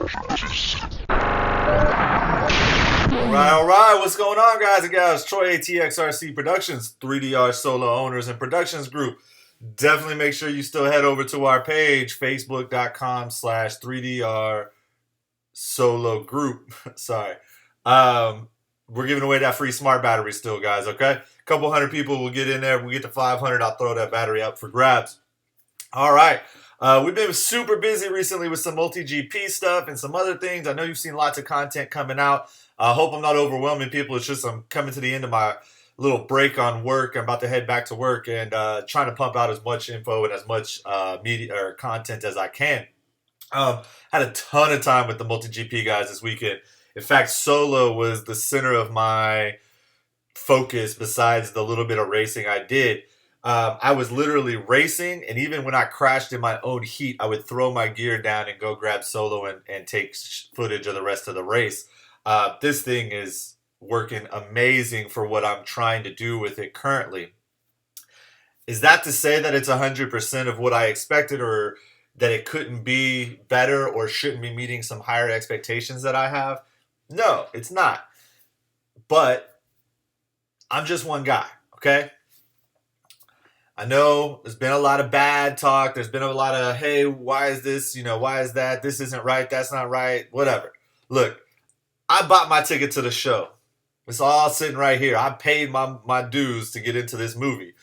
All right, what's going on, guys and gals? Troy ATXRC Productions, 3DR Solo Owners and Productions Group. Definitely make sure you still head over to our page, facebook.com/3DR Solo Group. Sorry. We're giving away that free smart battery still, guys, okay? A couple hundred people will get in there. We get to 500, I'll throw that battery up for grabs. All right. We've been super busy recently with some multi-GP stuff and some other things. I know you've seen lots of content coming out. I hope I'm not overwhelming people. It's just I'm coming to the end of my little break on work. I'm about to head back to work and trying to pump out as much info and as much media or content as I can. Had a ton of time with the multi-GP guys this weekend. In fact, solo was the center of my focus besides the little bit of racing I did. I was literally racing, and even when I crashed in my own heat, I would throw my gear down and go grab solo and take footage of the rest of the race. This thing is working amazing for what I'm trying to do with it currently. Is that to say that it's 100% of what I expected, or that it couldn't be better or shouldn't be meeting some higher expectations that I have? No, it's not. But I'm just one guy, okay? I know there's been a lot of bad talk. There's been a lot of, hey, why is this? Why is that? This isn't right. That's not right. Whatever. Look, I bought my ticket to the show. It's all sitting right here. I paid my dues to get into this movie.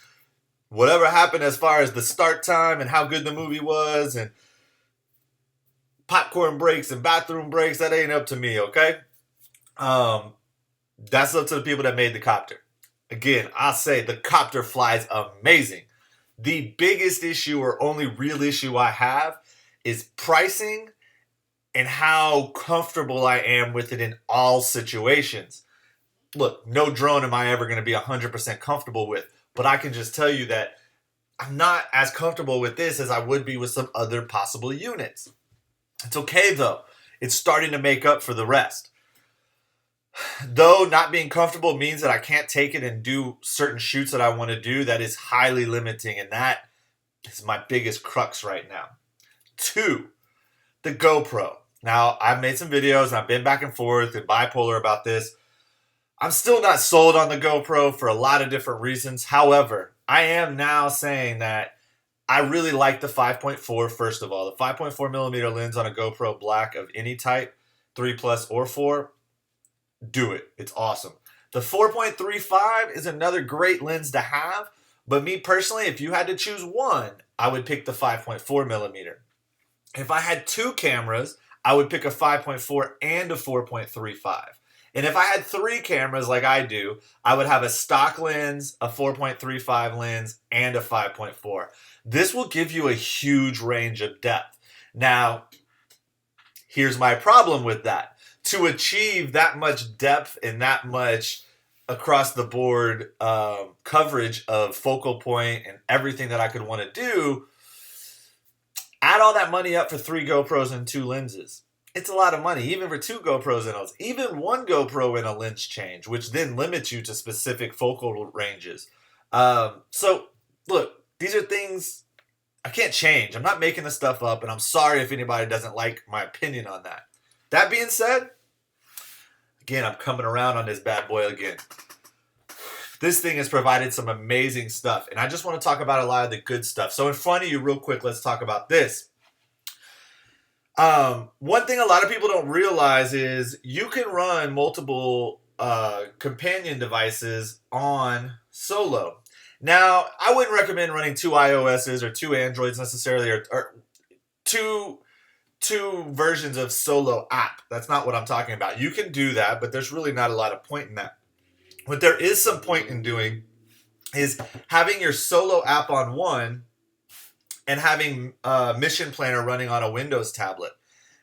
Whatever happened as far as the start time and how good the movie was and popcorn breaks and bathroom breaks, that ain't up to me, okay? That's up to the people that made the copter. Again, I'll say the copter flies amazing. The biggest issue or only real issue I have is pricing and how comfortable I am with it in all situations. Look, no drone am I ever going to be 100% comfortable with, but I can just tell you that I'm not as comfortable with this as I would be with some other possible units. It's okay, though. It's starting to make up for the rest. Though not being comfortable means that I can't take it and do certain shoots that I want to do, that is highly limiting, and that is my biggest crux right now. 2, the GoPro. Now, I've made some videos, and I've been back and forth and bipolar about this. I'm still not sold on the GoPro for a lot of different reasons. However, I am now saying that I really like the 5.4, first of all. The 5.4 millimeter lens on a GoPro Black of any type, 3 plus or 4, do it. It's awesome. The 4.35 is another great lens to have, but me personally, if you had to choose one, I would pick the 5.4 millimeter. If I had 2 cameras, I would pick a 5.4 and a 4.35. And if I had 3 cameras like I do, I would have a stock lens, a 4.35 lens, and a 5.4. This will give you a huge range of depth. Now, here's my problem with that. To achieve that much depth and that much across the board coverage of focal point and everything that I could want to do, add all that money up for 3 GoPros and 2 lenses. It's a lot of money, even for 2 GoPros and those. Even 1 GoPro and a lens change, which then limits you to specific focal ranges. So, look, these are things I can't change. I'm not making this stuff up, and I'm sorry if anybody doesn't like my opinion on that. That being said, again, I'm coming around on this bad boy again. This thing has provided some amazing stuff, and I just want to talk about a lot of the good stuff. So in front of you, real quick, let's talk about this. One thing a lot of people don't realize is you can run multiple companion devices on solo. Now, I wouldn't recommend running 2 iOSs or 2 Androids necessarily, or two versions of solo app. That's not what I'm talking about. You can do that, but there's really not a lot of point in that. What there is some point in doing is having your solo app on one and having Mission Planner running on a Windows tablet.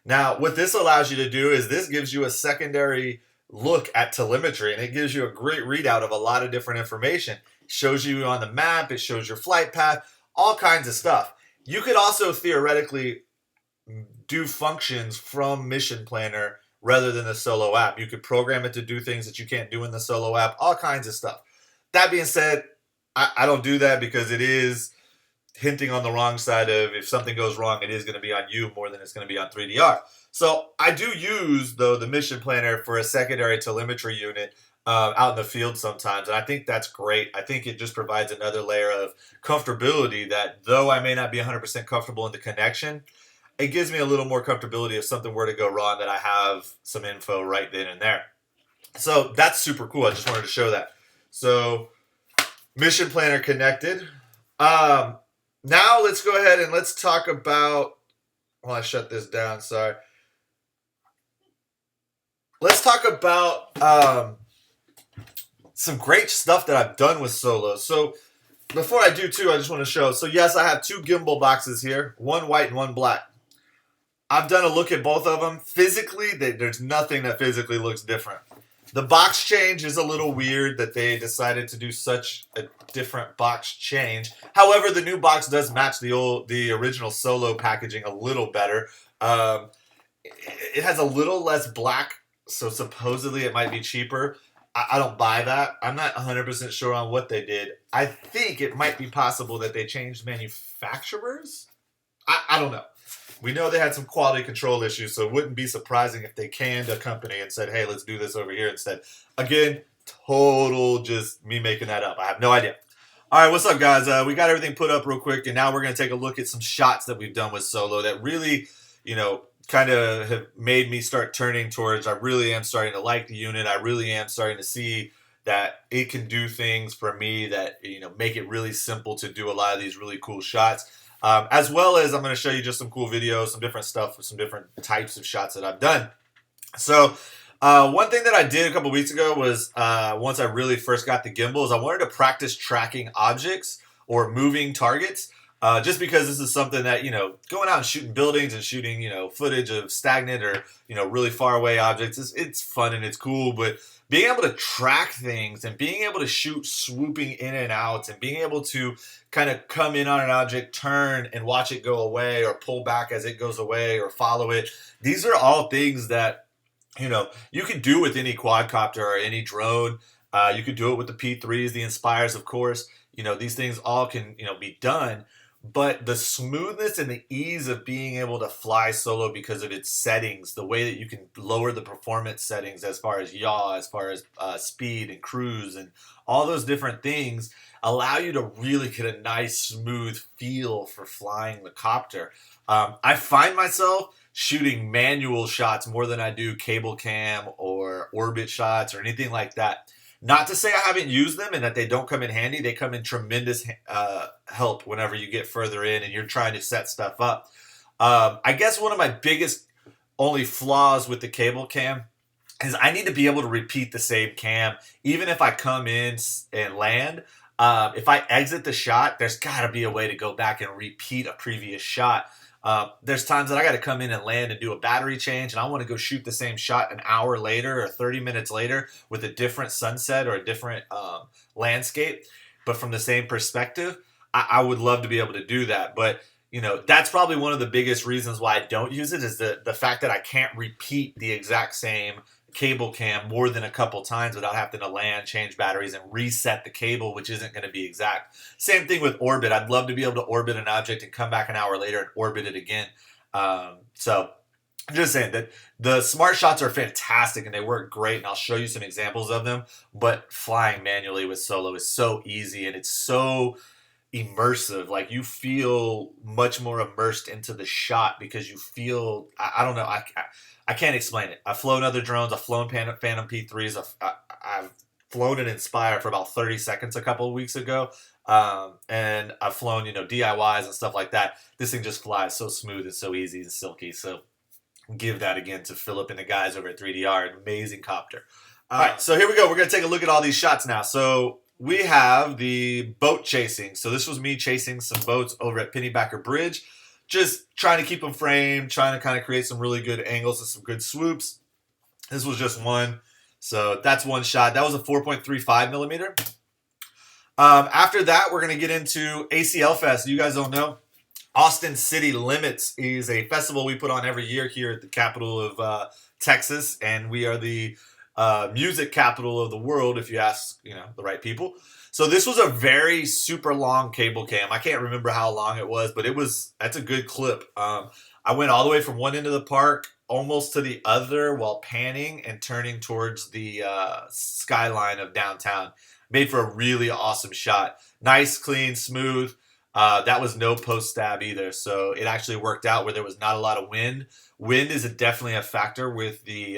Now, what this allows you to do is this gives you a secondary look at telemetry, and it gives you a great readout of a lot of different information. It shows you on the map, it shows your flight path, all kinds of stuff. You could also theoretically do functions from Mission Planner rather than the solo app. You could program it to do things that you can't do in the solo app, all kinds of stuff. That being said, I don't do that because it is hinting on the wrong side of if something goes wrong, it is going to be on you more than it's going to be on 3DR. So I do use, though, the mission planner for a secondary telemetry unit out in the field sometimes, and I think that's great. I think it just provides another layer of comfortability that, though I may not be 100% comfortable in the connection, it gives me a little more comfortability if something were to go wrong that I have some info right then and there. So that's super cool. I just wanted to show that. So mission planner connected. Now let's go ahead and let's talk about, well, I shut this down, sorry. Let's talk about some great stuff that I've done with Solo. So before I do too, I just want to show. So yes, I have two gimbal boxes here, one white and one black. I've done a look at both of them. Physically, there's nothing that physically looks different. The box change is a little weird that they decided to do such a different box change. However, the new box does match the original Solo packaging a little better. It has a little less black, so supposedly it might be cheaper. I don't buy that. I'm not 100% sure on what they did. I think it might be possible that they changed manufacturers. I don't know. We know they had some quality control issues, so it wouldn't be surprising if they canned a company and said, hey, let's do this over here instead. Again, total just me making that up. I have no idea. All right, what's up, guys? We got everything put up real quick, and now we're going to take a look at some shots that we've done with Solo that really, kind of have made me start turning towards, I really am starting to like the unit. I really am starting to see that it can do things for me that, make it really simple to do a lot of these really cool shots. As well as I'm going to show you just some cool videos, some different stuff with some different types of shots that I've done. So one thing that I did a couple weeks ago was once I really first got the gimbal is I wanted to practice tracking objects or moving targets. Just because this is something that, going out and shooting buildings and shooting, footage of stagnant or, really far away objects, it's fun and it's cool. But being able to track things and being able to shoot swooping in and out and being able to kind of come in on an object, turn and watch it go away or pull back as it goes away or follow it. These are all things that, you could do with any quadcopter or any drone. You could do it with the P3s, the Inspires, of course. These things all can, be done. But the smoothness and the ease of being able to fly Solo because of its settings, the way that you can lower the performance settings as far as yaw, as far as speed and cruise and all those different things allow you to really get a nice smooth feel for flying the copter. I find myself shooting manual shots more than I do cable cam or orbit shots or anything like that. Not to say I haven't used them and that they don't come in handy. They come in tremendous help whenever you get further in and you're trying to set stuff up. I guess one of my biggest only flaws with the cable cam is I need to be able to repeat the same cam. Even if I come in and land, if I exit the shot, there's got to be a way to go back and repeat a previous shot. There's times that I got to come in and land and do a battery change and I want to go shoot the same shot an hour later or 30 minutes later with a different sunset or a different landscape, but from the same perspective. I would love to be able to do that. But, that's probably one of the biggest reasons why I don't use it is the fact that I can't repeat the exact same cable cam more than a couple times without having to land, change batteries, and reset the cable, which isn't going to be exact. Same thing with orbit. I'd love to be able to orbit an object and come back an hour later and orbit it again. So I'm just saying that the smart shots are fantastic and they work great, and I'll show you some examples of them. But flying manually with Solo is so easy and it's so immersive. Like you feel much more immersed into the shot because you feel, I don't know, I can't explain it. I've flown other drones. I've flown Phantom P3s. I've flown an Inspire for about 30 seconds a couple of weeks ago. And I've flown, DIYs and stuff like that. This thing just flies so smooth and so easy and silky. So give that again to Philip and the guys over at 3DR. An amazing copter. All right, so here we go. We're going to take a look at all these shots now. So we have the boat chasing. So this was me chasing some boats over at Pennybacker Bridge. Just trying to keep them framed, trying to kind of create some really good angles and some good swoops. This was just one. So that's one shot. That was a 4.35 millimeter. After that, we're going to get into ACL Fest. You guys don't know, Austin City Limits is a festival we put on every year here at the capital of Texas. And we are the music capital of the world, if you ask, the right people. So this was a very super long cable cam. I can't remember how long it was, but that's a good clip. I went all the way from one end of the park almost to the other while panning and turning towards the skyline of downtown. Made for a really awesome shot. Nice, clean, smooth. That was no post stab either, so it actually worked out where there was not a lot of wind. Wind is definitely a factor with the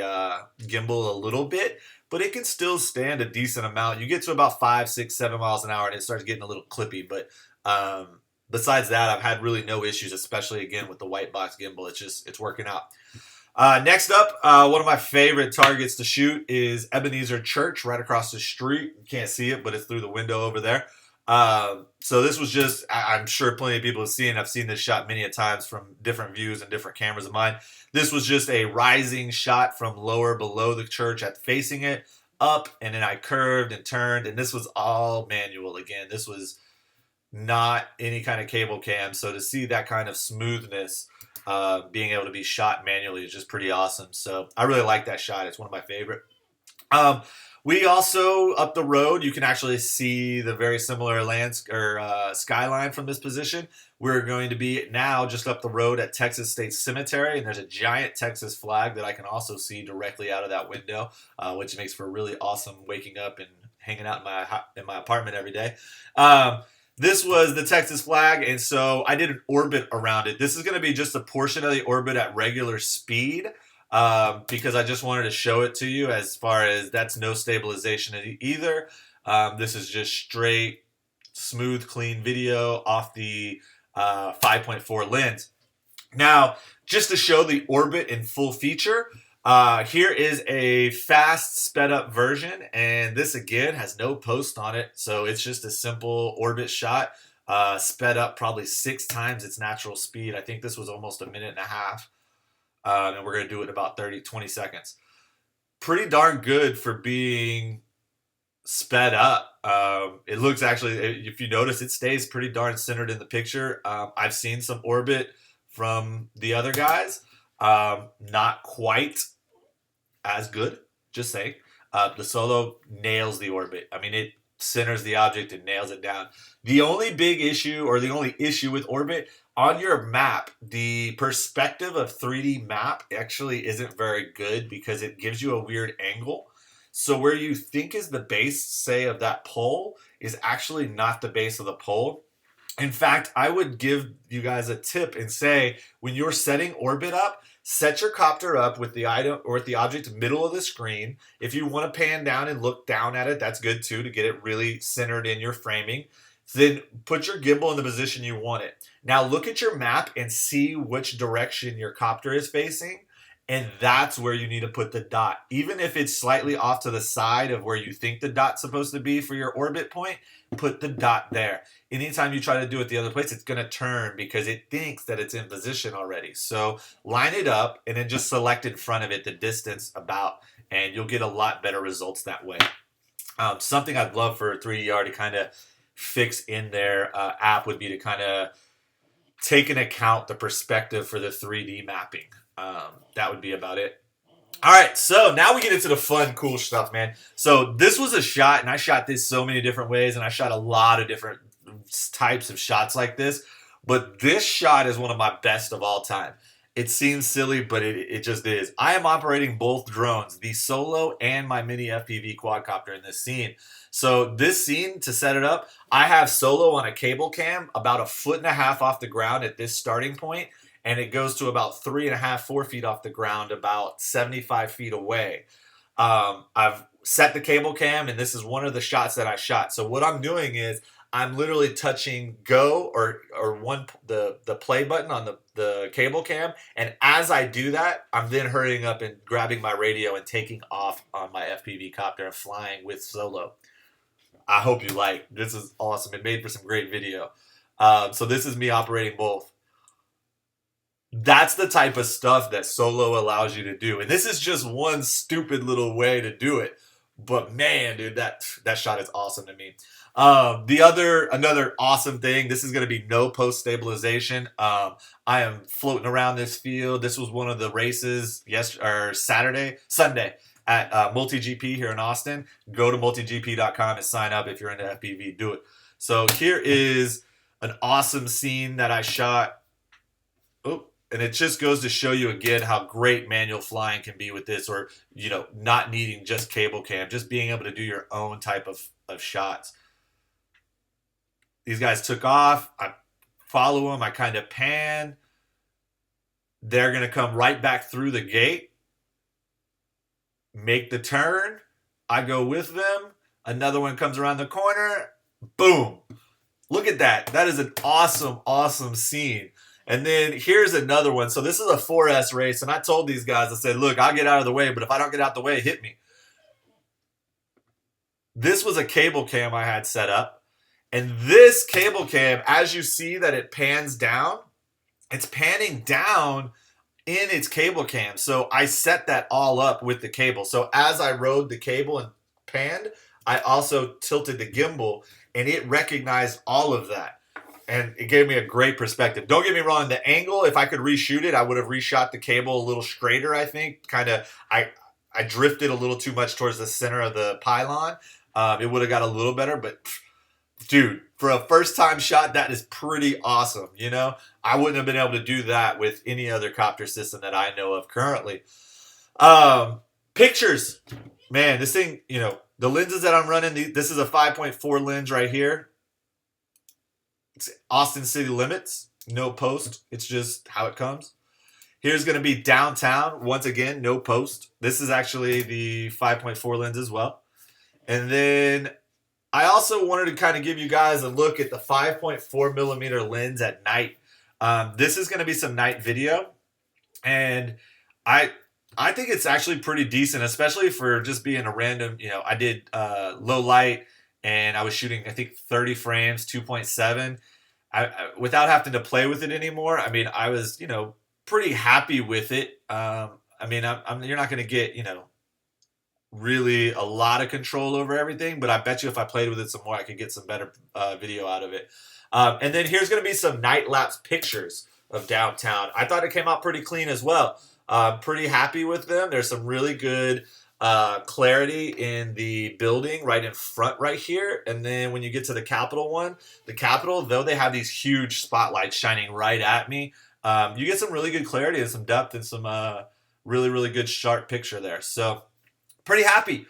gimbal a little bit, but it can still stand a decent amount. You get to about 5, 6, 7 miles an hour, and it starts getting a little clippy. But besides that, I've had really no issues, especially again with the white box gimbal. It's working out. Next up, one of my favorite targets to shoot is Ebenezer Church right across the street. You can't see it, but it's through the window over there. So this was just, I'm sure plenty of people have seen, I've seen this shot many a times from different views and different cameras of mine. This was just a rising shot from lower below the church at facing it up, and then I curved and turned, and this was all manual again. This was not any kind of cable cam. So to see that kind of smoothness, being able to be shot manually is just pretty awesome. So I really like that shot. It's one of my favorite. We also, up the road, you can actually see the very similar skyline from this position. We're going to be now just up the road at Texas State Cemetery, and there's a giant Texas flag that I can also see directly out of that window, which makes for really awesome waking up and hanging out in my apartment every day. This was the Texas flag, and so I did an orbit around it. This is going to be just a portion of the orbit at regular speed. Because I just wanted to show it to you, as far as that's no stabilization either. This is just straight, smooth, clean video off the 5.4 lens. Now, just to show the orbit in full feature, here is a fast sped up version, and this again has no post on it, so it's just a simple orbit shot, sped up probably 6 times its natural speed. I think this was almost a minute and a half. And we're going to do it in about 20 seconds. Pretty darn good for being sped up. It looks actually, if you notice, it stays pretty darn centered in the picture. I've seen some orbit from the other guys. Not quite as good, just saying. The Solo nails the orbit. I mean, it centers the object and nails it down. The only big issue, or the only issue with orbit, on your map, the perspective of 3D map actually isn't very good because it gives you a weird angle. So where you think is the base, say, of that pole is actually not the base of the pole. In fact, I would give you guys a tip and say, when you're setting orbit up, set your copter up with the item or with the object middle of the screen. If you want to pan down and look down at it, that's good too, to get it really centered in your framing. Then put your gimbal in the position you want it. Now look at your map and see which direction your copter is facing, and that's where you need to put the dot. Even if it's slightly off to the side of where you think the dot's supposed to be for your orbit point, put the dot there. Anytime you try to do it the other place, it's going to turn because it thinks that it's in position already. So line it up and then just select in front of it the distance about, and you'll get a lot better results that way. Something I'd love for 3DR to kind of fix in their app would be to kind of take into account the perspective for the 3D mapping. That would be about it. All right, so now we get into the fun, cool stuff, man. So this was a shot, and I shot this so many different ways, and I shot a lot of different types of shots like this. But this shot is one of my best of all time. It seems silly, but it just is. I am operating both drones, the Solo and my mini FPV quadcopter in this scene. So this scene, to set it up, I have Solo on a cable cam about 1.5 feet off the ground at this starting point, and it goes to about 3.5, 4 feet off the ground, about 75 feet away. I've set the cable cam, and this is one of the shots that I shot. So what I'm doing is I'm literally touching go or the play button on the cable cam, and as I do that, I'm then hurrying up and grabbing my radio and taking off on my FPV copter and flying with Solo. I hope you like. This is awesome. It made for some great video. So this is me operating both. That's the type of stuff that Solo allows you to do. And this is just one stupid little way to do it. But man, dude, that shot is awesome to me. Another awesome thing, this is going to be no post stabilization. I am floating around this field. This was one of the races Sunday at MultiGP here in Austin. Go to multigp.com and sign up if you're into FPV. Do it. So here is an awesome scene that I shot. Oh, And it just goes to show you again how great manual flying can be with this, or, not needing just cable cam, just being able to do your own type of shots. These guys took off. I follow them. I kind of pan. They're going to come right back through the gate, make the turn. I go with them. Another one comes around the corner. Boom. Look at that. That is an awesome, awesome scene. And then here's another one. So this is a 4S race, and I told these guys, I said, look, I'll get out of the way, but if I don't get out the way, hit me. This was a cable cam I had set up. And this cable cam, as you see that it pans down, it's panning down in its cable cam. So I set that all up with the cable. So as I rode the cable and panned, I also tilted the gimbal, and it recognized all of that. And it gave me a great perspective. Don't get me wrong, the angle, if I could reshoot it, I would have reshot the cable a little straighter, I think. I drifted a little too much towards the center of the pylon. It would have got a little better, but dude, for a first-time shot, that is pretty awesome, I wouldn't have been able to do that with any other copter system that I know of currently. Pictures. Man, this thing, the lenses that I'm running, this is a 5.4 lens right here. It's Austin City Limits, no post. It's just how it comes. Here's going to be downtown. Once again, no post. This is actually the 5.4 lens as well. And then I also wanted to kind of give you guys a look at the 5.4 millimeter lens at night. This is going to be some night video. And I think it's actually pretty decent, especially for just being a random, I did low light, and I was shooting, I think, 30 frames, 2.7. Without having to play with it anymore, I was, pretty happy with it. You're not going to get, really a lot of control over everything, but I bet you if I played with it some more, I could get some better video out of it. And then here's going to be some night lapse pictures of downtown. I thought it came out pretty clean as well. Pretty happy with them. There's some really good clarity in the building right in front right here. And then when you get to the Capitol one, though they have these huge spotlights shining right at me, you get some really good clarity and some depth and some really, really good sharp picture there. So pretty happy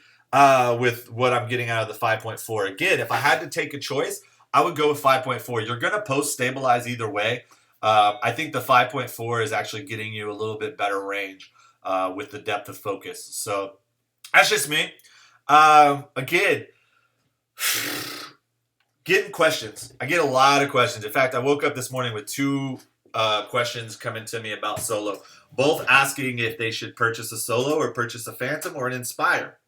with what I'm getting out of the 5.4. Again, if I had to take a choice, I would go with 5.4. You're going to post stabilize either way. I think the 5.4 is actually getting you a little bit better range with the depth of focus. So that's just me. Again, getting questions. I get a lot of questions. In fact, I woke up this morning with 2 questions coming to me about Solo, both asking if they should purchase a Solo or purchase a Phantom or an Inspire.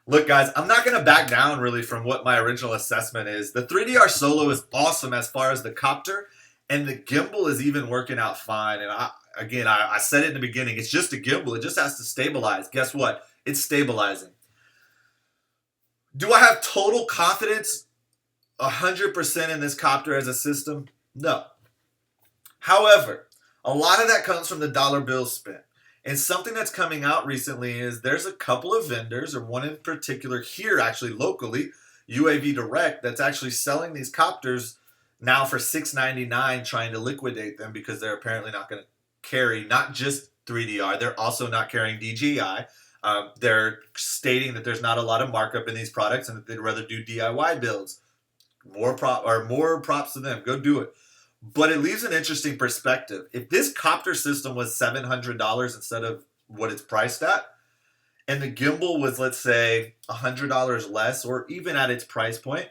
Look, guys, I'm not going to back down really from what my original assessment is. The 3DR Solo is awesome as far as the copter, and the gimbal is even working out fine. And I said it in the beginning, it's just a gimbal. It just has to stabilize. Guess what? It's stabilizing. Do I have total confidence 100% in this copter as a system? No. However, a lot of that comes from the dollar bill spent. And something that's coming out recently is there's a couple of vendors, or one in particular here actually locally, UAV Direct, that's actually selling these copters now for $6.99, trying to liquidate them because they're apparently not going to carry not just 3DR, they're also not carrying DJI. They're stating that there's not a lot of markup in these products and that they'd rather do DIY builds. More props to them. Go do it. But it leaves an interesting perspective. If this copter system was $700 instead of what it's priced at, and the gimbal was, let's say, $100 less, or even at its price point,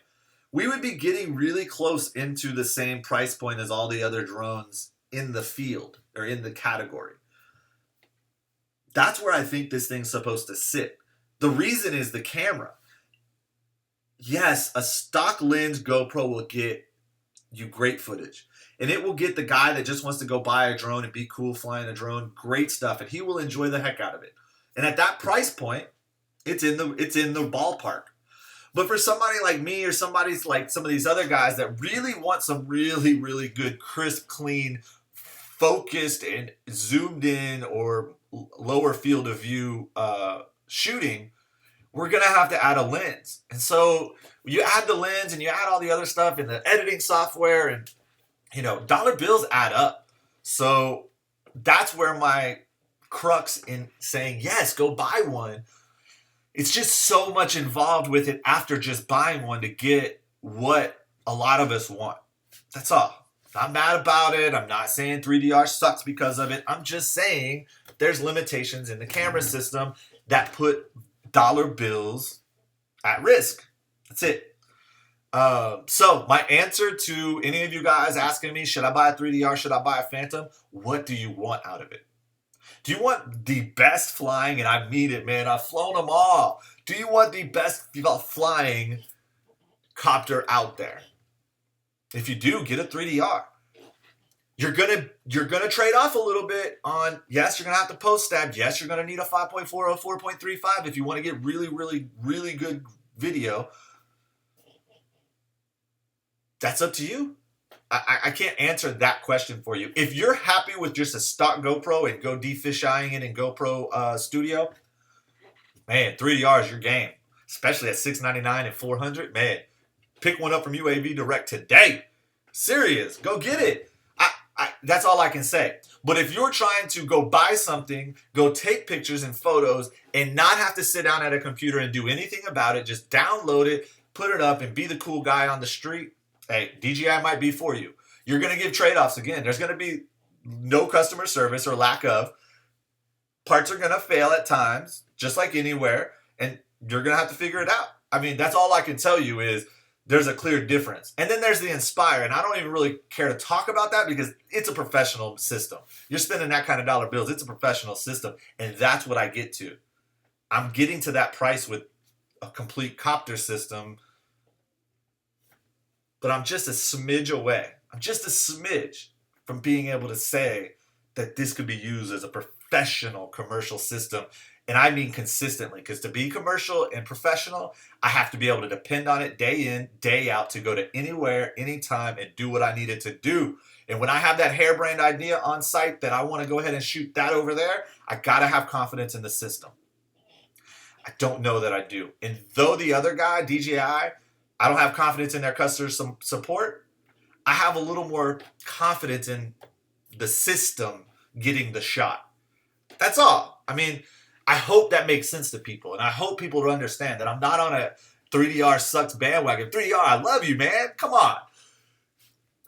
we would be getting really close into the same price point as all the other drones in the field or in the category. That's where I think this thing's supposed to sit. The reason is the camera. Yes, a stock lens GoPro will get you great footage. And it will get the guy that just wants to go buy a drone and be cool flying a drone, great stuff, and he will enjoy the heck out of it. And at that price point, it's in the ballpark. But for somebody like me, or somebody's like some of these other guys that really want some really, really good, crisp, clean, focused, and zoomed in or lower field of view shooting, we're going to have to add a lens. And so you add the lens and you add all the other stuff in the editing software, and dollar bills add up. So that's where my crux in saying, yes, go buy one. It's just so much involved with it after just buying one to get what a lot of us want. That's all. Not mad about it. I'm not saying 3DR sucks because of it. I'm just saying there's limitations in the camera system that put dollar bills at risk. That's it. So my answer to any of you guys asking me, should I buy a 3DR? Should I buy a Phantom? What do you want out of it? Do you want the best flying? And I mean it, man. I've flown them all. Do you want the best flying copter out there? If you do, get a 3DR. You're gonna trade off a little bit on, yes, you're gonna have to post stab. Yes, you're gonna need a 5.4 or 4.35 if you want to get really, really, really good video. That's up to you. I can't answer that question for you. If you're happy with just a stock GoPro and go de-fisheyeing it in GoPro Studio, man, 3DR is your game. Especially at $699 and $400, man. Pick one up from UAV Direct today. Serious, go get it. That's all I can say. But if you're trying to go buy something, go take pictures and photos, and not have to sit down at a computer and do anything about it, just download it, put it up, and be the cool guy on the street, hey, DJI might be for you. You're going to give trade-offs again. There's going to be no customer service or lack of. Parts are going to fail at times, just like anywhere, and you're going to have to figure it out. I mean, that's all I can tell you is there's a clear difference. And then there's the Inspire, and I don't even really care to talk about that because it's a professional system. You're spending that kind of dollar bills. It's a professional system, and that's what I get to. I'm getting to that price with a complete copter system, but I'm just a smidge away. I'm just a smidge from being able to say that this could be used as a professional commercial system. And I mean consistently, because to be commercial and professional, I have to be able to depend on it day in, day out to go to anywhere, anytime, and do what I needed to do. And when I have that harebrained idea on site that I want to go ahead and shoot that over there, I got to have confidence in the system. I don't know that I do. And though the other guy, DJI, I don't have confidence in their customer support, I have a little more confidence in the system getting the shot. That's all. I mean, I hope that makes sense to people, and I hope people to understand that I'm not on a 3DR sucks bandwagon. 3DR, I love you, man. Come on.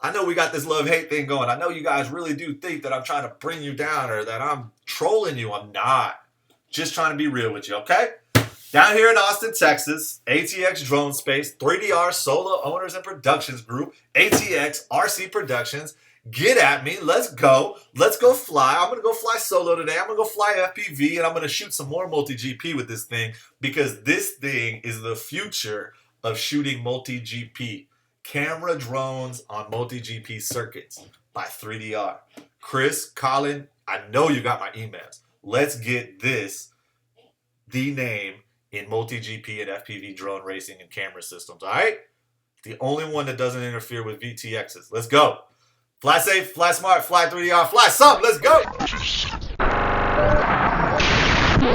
I know we got this love-hate thing going. I know you guys really do think that I'm trying to bring you down or that I'm trolling you. I'm not. Just trying to be real with you, okay? Down here in Austin, Texas, ATX Drone Space, 3DR Solo Owners and Productions Group, ATX RC Productions. Get at me. Let's go. Let's go fly. I'm going to go fly solo today. I'm going to go fly FPV, and I'm going to shoot some more multi-GP with this thing because this thing is the future of shooting multi-GP. Camera drones on multi-GP circuits by 3DR. Chris, Colin, I know you got my emails. Let's get this the name in multi-GP and FPV drone racing and camera systems, all right? The only one that doesn't interfere with VTXs. Let's go. Fly safe, fly smart, fly 3DR, fly something. Let's go.